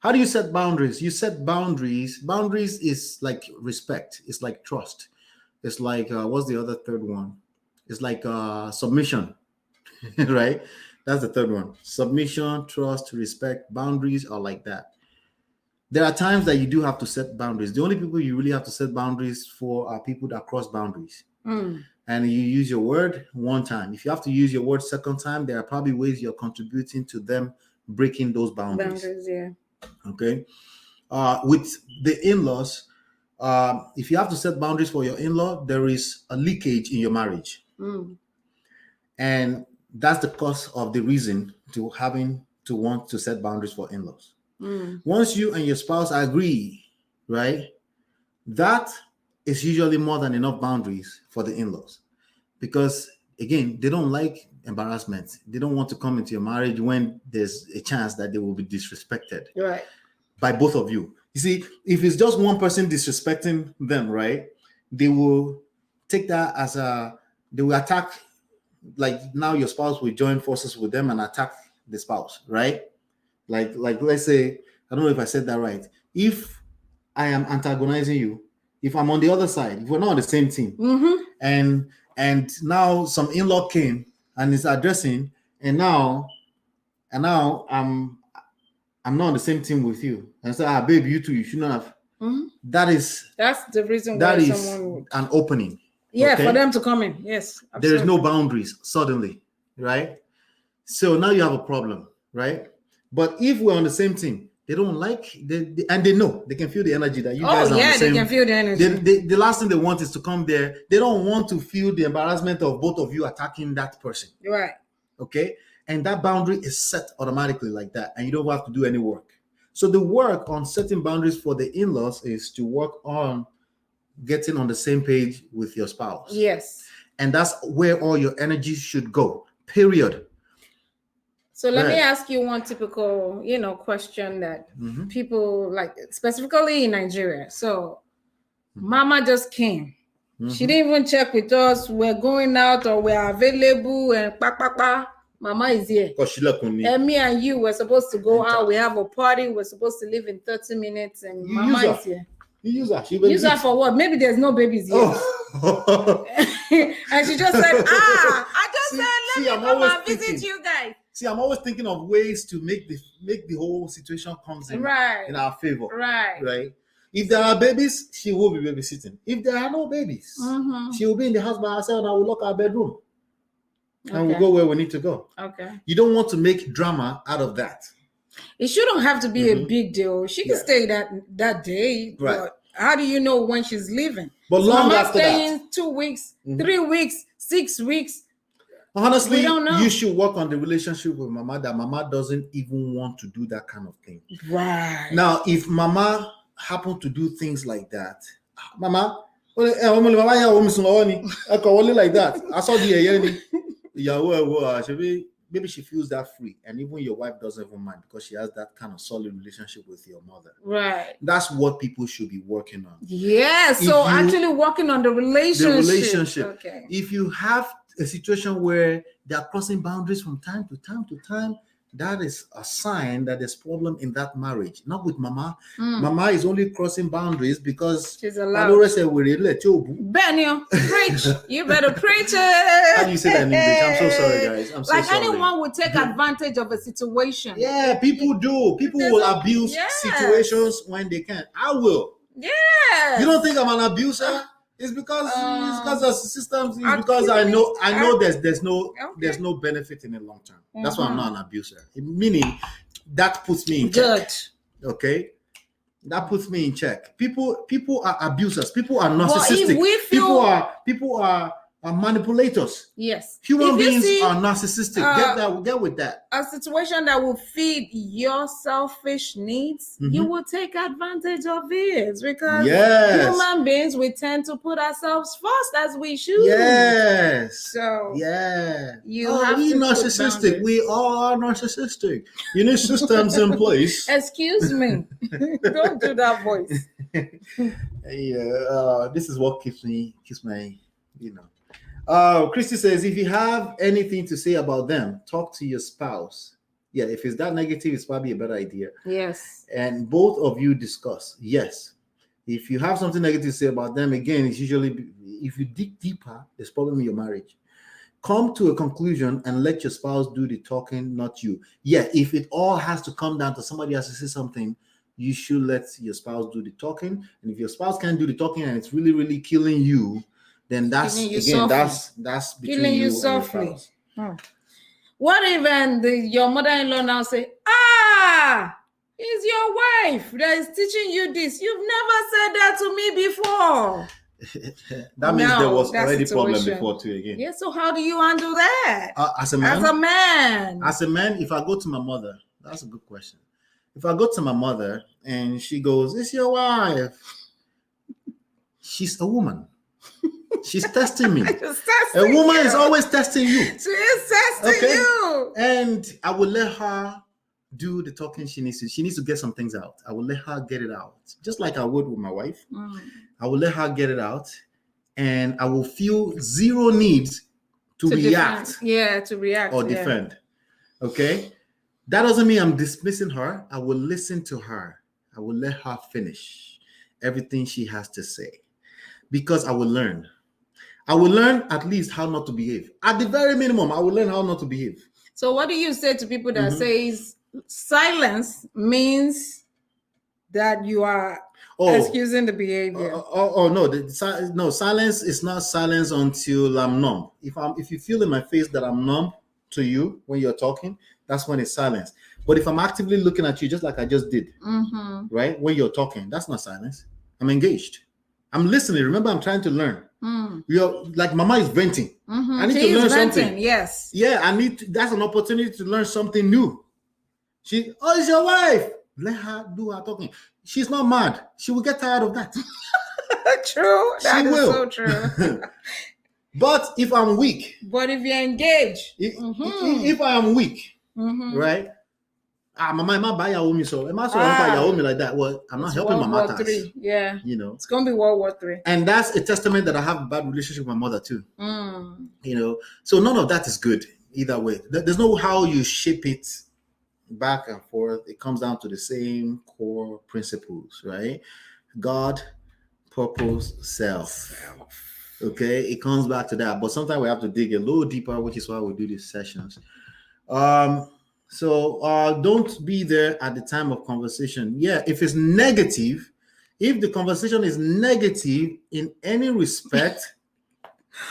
How do you set boundaries? You set boundaries. Boundaries is like respect. It's like trust. It's like what's the other third one? It's like submission, right? That's the third one. Submission, trust, respect. Boundaries are like that. There are times that you do have to set boundaries. The only people you really have to set boundaries for are people that cross boundaries. And you use your word one time. If you have to use your word second time, there are probably ways you're contributing to them breaking those boundaries. Yeah. Okay. With the in-laws, if you have to set boundaries for your in-law, there is a leakage in your marriage. And that's the cause of the reason to having to want to set boundaries for in-laws. Once you and your spouse agree, right, that is usually more than enough boundaries for the in-laws. Because again, they don't like embarrassment. They don't want to come into your marriage when there's a chance that they will be disrespected. Right. By both of you. You see, if it's just one person disrespecting them, right, they will take that as they will attack, like now your spouse will join forces with them and attack the spouse, right? Like let's say, I don't know if I said that right. If I am antagonizing you, if I'm on the other side, if we're not on the same team, and now some in-law came and is addressing, and now I'm not on the same team with you. And say, babe, you too, you shouldn't have. That's the reason that why is someone would. an opening. Yeah, okay? For them to come in. Yes. Absolutely. There is no boundaries suddenly, right? So now you have a problem, right? But if we're on the same team, they don't like, and they know, they can feel the energy that you guys are on the same. They can feel the energy. The last thing they want is to come there. They don't want to feel the embarrassment of both of you attacking that person. Right. Okay? And that boundary is set automatically like that, and you don't have to do any work. So the work on setting boundaries for the in-laws is to work on getting on the same page with your spouse. Yes. And that's where all your energy should go, period. So let me ask you one typical, question that people like, specifically in Nigeria. So mama just came. She didn't even check with us. We're going out or we're available and mama is here. And me and you were supposed to go out. We have a party. We're supposed to leave in 30 minutes and mama is here. You use her. Use her for what? Maybe there's no babies here. Oh. And she just said, I just said, let me come and visit you guys. See, I'm always thinking of ways to make the whole situation comes in our favor. Right. If there are babies, she will be babysitting. If there are no babies, she will be in the house by herself and I will lock our bedroom. And we'll go where we need to go. Okay. You don't want to make drama out of that. It shouldn't have to be a big deal. She can stay that day. Right. But how do you know when she's leaving? But long after staying that. 2 weeks, 3 weeks, 6 weeks. Honestly, we don't know. You should work on the relationship with mama that mama doesn't even want to do that kind of thing. Right. Now, if mama happen to do things like that, mama, like that. I saw the maybe she feels that free, and even your wife doesn't even mind because she has that kind of solid relationship with your mother. Right. That's what people should be working on. Yeah. So actually working on the relationship. The relationship. Okay. If you have a situation where they are crossing boundaries from time to time, that is a sign that there's problem in that marriage. Not with mama. Mama is only crossing boundaries because she's allowed. Benio, preach. You better preach it. How do you say that in English? I'm so sorry, guys. I'm so sorry. Like anyone would take advantage of a situation. Yeah, people do. People will abuse situations when they can. I will. Yeah. You don't think I'm an abuser? It's because of systems. It's because I know there's no benefit in the long term. That's why I'm not an abuser. Meaning that puts me in check. Okay, that puts me in check. People are abusers. People are narcissistic. People are manipulators. Yes, human beings are narcissistic. Get with that. A situation that will feed your selfish needs, you will take advantage of it because human beings, we tend to put ourselves first as we should. Yes. So you have to narcissistic. We are narcissistic. You need systems in place. Excuse me. Don't do that voice. This is what keeps my Christy says, if you have anything to say about them, talk to your spouse. Yeah, if it's that negative, it's probably a better idea. Yes. And both of you discuss. Yes. If you have something negative to say about them, again, it's usually, if you dig deeper, there's problem in your marriage. Come to a conclusion and let your spouse do the talking, not you. Yeah, if it all has to come down to somebody has to say something, you should let your spouse do the talking. And if your spouse can't do the talking and it's really, really killing you, then that's again, that's between killing you you softly. and your spouse. What if your mother-in-law now say, "Ah, it's your wife that is teaching you this. You've never said that to me before." That means there was already problem before too. Again, yeah. So how do you handle that? As a man, if I go to my mother, that's a good question. If I go to my mother and she goes, "It's your wife," she's a woman. She's testing me. A woman is always testing you. She is testing you. And I will let her do the talking she needs to. She needs to get some things out. I will let her get it out. Just like I would with my wife. I will let her get it out. And I will feel zero need to react. To react. Or defend. Okay? That doesn't mean I'm dismissing her. I will listen to her. I will let her finish everything she has to say. Because I will learn. I will learn at least how not to behave. At the very minimum, I will learn how not to behave. So what do you say to people that says silence means that you are excusing the behavior? No, silence is not silence until I'm numb. If you feel in my face that I'm numb to you when you're talking, that's when it's silence. But if I'm actively looking at you, just like I just did, right? When you're talking, that's not silence. I'm engaged. I'm listening. Remember, I'm trying to learn. You're like Mama is venting. I need to learn something. Yes. Yeah, that's an opportunity to learn something new. It's your wife. Let her do her talking. She's not mad. She will get tired of that. True. That is so true. But if I'm weak. But if you're engaged. If I am weak, right? Mama buy your me so am I so me like that? Well, I'm not helping my mother. Yeah. You know. It's gonna be World War III. And that's a testament that I have a bad relationship with my mother too. You know, so none of that is good either way. There's no how you shape it back and forth. It comes down to the same core principles, right? God, purpose, self. Okay, it comes back to that. But sometimes we have to dig a little deeper, which is why we do these sessions. So don't be there at the time of conversation. Yeah, if it's negative, if the conversation is negative in any respect.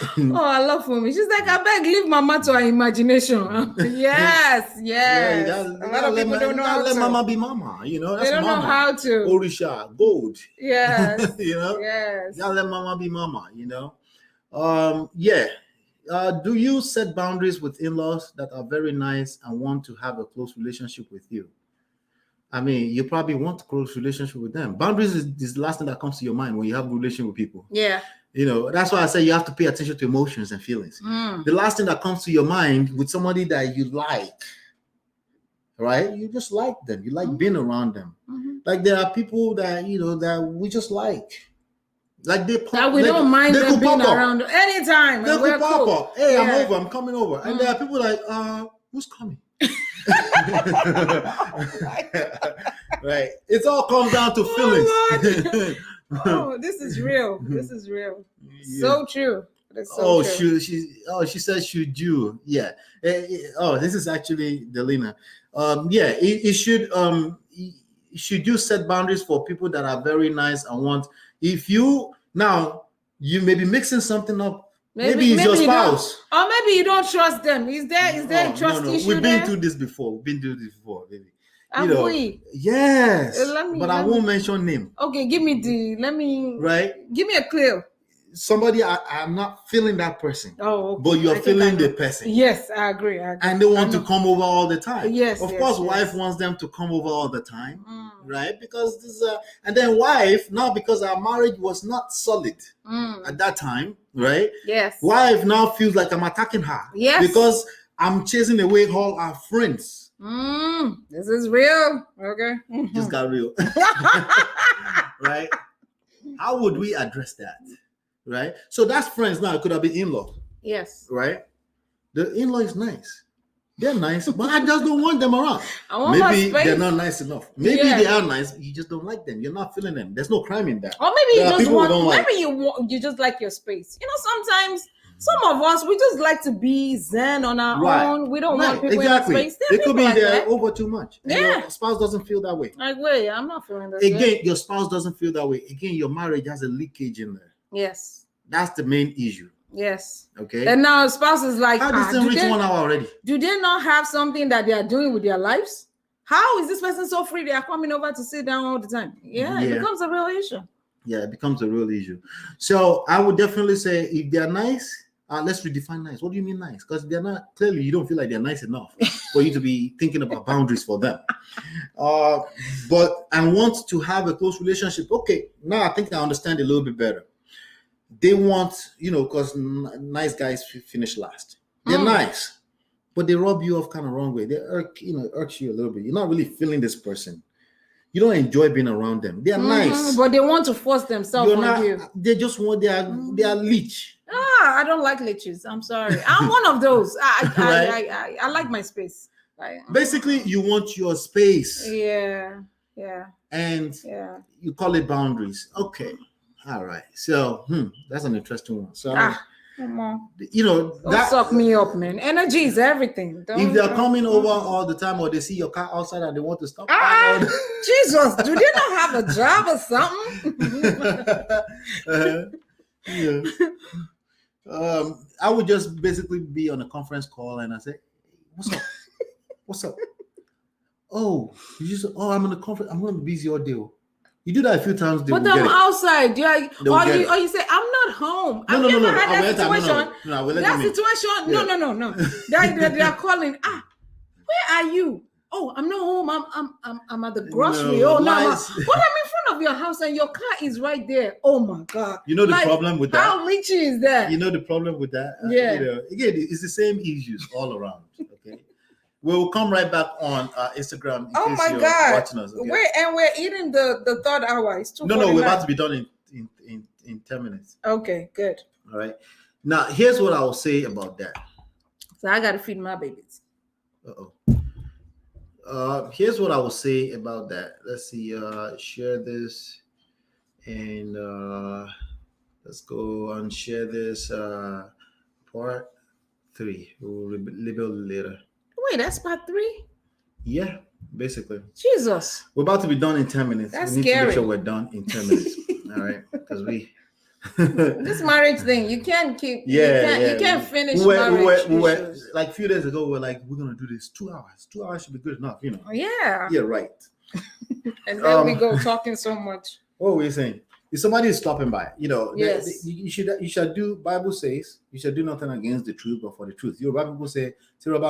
I love Fumi. She's like, I beg, leave Mama to her imagination. Yes. A lot of people don't know how to. Let Mama be Mama. You know, that's they don't Mama. know how to. Orisha, gold. Yes. You know. Yes. You let Mama be Mama. You know. Do you set boundaries with in-laws that are very nice and want to have a close relationship with you? I mean, you probably want a close relationship with them. Boundaries is the last thing that comes to your mind when you have a relation with people. Yeah. You know, that's why I say you have to pay attention to emotions and feelings. The last thing that comes to your mind with somebody that you like, right? You just like them. You like being around them. Like there are people that, you know, that we just like. Like they pop, that we don't mind them being around anytime. They could pop up. Hey, I'm coming over. And there are people like, who's coming? Right. It all comes down to feelings. This is real. This is real. Yeah. So true. So true. She says should you? Yeah. This is actually Delina. It should you set boundaries for people that are very nice and want. If you may be mixing something up. Maybe it's your spouse. Or maybe you don't trust them. Is there a trust issue? We've been through this before. Baby. Have we? Yes. I won't mention name. Okay, give me give me a clue. Somebody I'm not feeling that person. Oh, okay. But you're feeling the person. Yes, I agree. And they want to come over all the time. Yes. Of course, wife wants them to come over all the time, right? Because this and then wife, now because our marriage was not solid at that time, right? Yes. Wife now feels like I'm attacking her. Yes. Because I'm chasing away all our friends. This is real. Okay. Just got real. Right? How would we address that? Right? So that's friends now. It could have been in-law. Yes. Right? The in-law is nice. They're nice, but I just don't want them around. Maybe they're not nice enough. Maybe they are nice, you just don't like them. You're not feeling them. There's no crime in that. Or maybe you just want, you just like your space. Sometimes some of us, we just like to be zen on our own. We don't want people in the space. It could be there over too much. And your spouse doesn't feel that way. Wait, I'm not feeling that way. Your spouse doesn't feel that way. Again, your marriage has a leakage in there. Yes. That's the main issue. Yes. Okay. And now spouse is like, how did they reach 1 hour already? Do they not have something that they are doing with their lives? How is this person so free? They are coming over to sit down all the time. It becomes a real issue. Yeah, it becomes a real issue. So I would definitely say if they're nice, let's redefine nice. What do you mean nice? Because they're not, clearly you don't feel like they're nice enough for you to be thinking about boundaries for them. But I want to have a close relationship. Okay, now I think I understand a little bit better. They want, because nice guys finish last. They're nice, but they rub you off kind of wrong way. They irks you a little bit. You're not really feeling this person. You don't enjoy being around them. They're nice, but they want to force themselves on you. They just want their leech. I don't like leeches. I'm sorry. I'm one of those. I like my space. Basically, you want your space. Yeah. And you call it boundaries. Okay. All right. So that's an interesting one. So come on. Don't suck me up, man. Energy is everything. If they're coming over all the time or they see your car outside and they want to stop. Jesus, do they not have a job or something? I would just basically be on a conference call and I say, what's up? Oh, I'm in a conference. I'm going to be busy all day. You do that a few times. But I'm outside. Or you say, I'm not home. I've never had that situation. That situation. No. They are calling. Where are you? Oh, I'm not home. I'm at the grocery. No, but I'm in front of your house and your car is right there. Oh my God. You know the problem with that? How leechy is that? You know the problem with that? Yeah. Again, it's the same issues all around. Okay. We'll come right back on Instagram. Oh my God! Watching us, okay? We're eating the third hour. It's 2:49. No, we're about to be done in 10 minutes. Okay, good. All right. Now, here's what I will say about that. So I gotta feed my babies. Here's what I will say about that. Let's see. Share this, and let's go and share this. Part 3. We'll label later. Wait, that's part 3? Yeah, basically. Jesus. We're about to be done in 10 minutes. That's we need scary. to make sure we're done in 10 minutes. All right. Because this marriage thing, you can't keep. You can't finish marriage. Like a few days ago, we're like, we're going to do this 2 hours. 2 hours should be good enough, Yeah. Yeah, right. And then we go talking so much. What were you saying? If somebody is stopping by, yes. you should do. Bible says you should do nothing against the truth, but for the truth. Your Bible say, one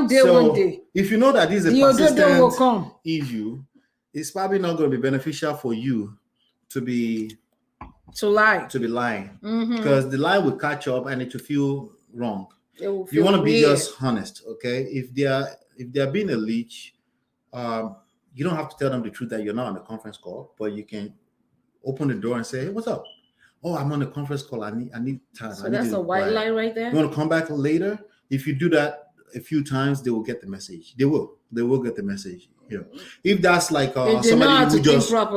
day. If you know that this is a persistent issue, it's probably not going to be beneficial for you to be lying. Because the lie will catch up and it will feel wrong. You want to be just honest, okay? If they are being a leech, you don't have to tell them the truth that you're not on a conference call, but you can open the door and say, hey, what's up? Oh, I'm on a conference call. I need time. So that's a white lie right there. You want to come back later? If you do that a few times, they will get the message. They will get the message. If that's like somebody who just stop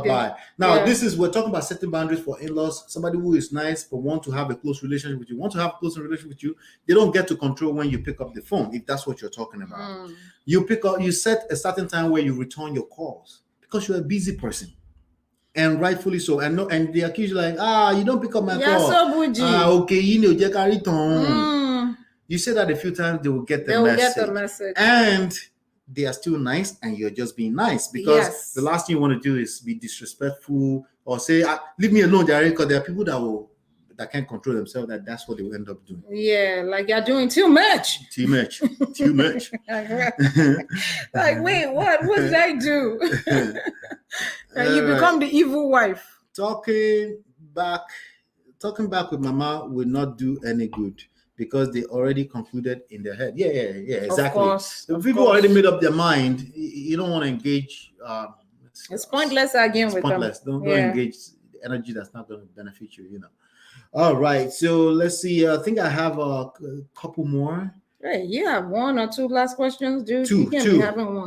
by. Now, we're talking about setting boundaries for in-laws. Somebody who is nice but want to have a close relationship with you, they don't get to control when you pick up the phone, if that's what you're talking about. You set a certain time where you return your calls because you're a busy person. And rightfully so. And they accuse you like, you don't pick up my call. So bougie. Okay, you say that a few times, they will get the message. And they are still nice and you're just being nice because the last thing you want to do is be disrespectful or say, leave me alone, Jerry, because there are people that can't control themselves, that's what they will end up doing. Yeah, like you're doing too much. Too much. Like, wait, what did I do? And you become the evil wife. Talking back with mama will not do any good. Because they already concluded in their head. Yeah, exactly. Of course. If people already made up their mind, you don't want to engage. It's pointless again with them. Don't engage the energy that's not going to benefit you, All right. So let's see. I think I have a couple more. Hey, you have one or two last questions, dude. You can't be having one.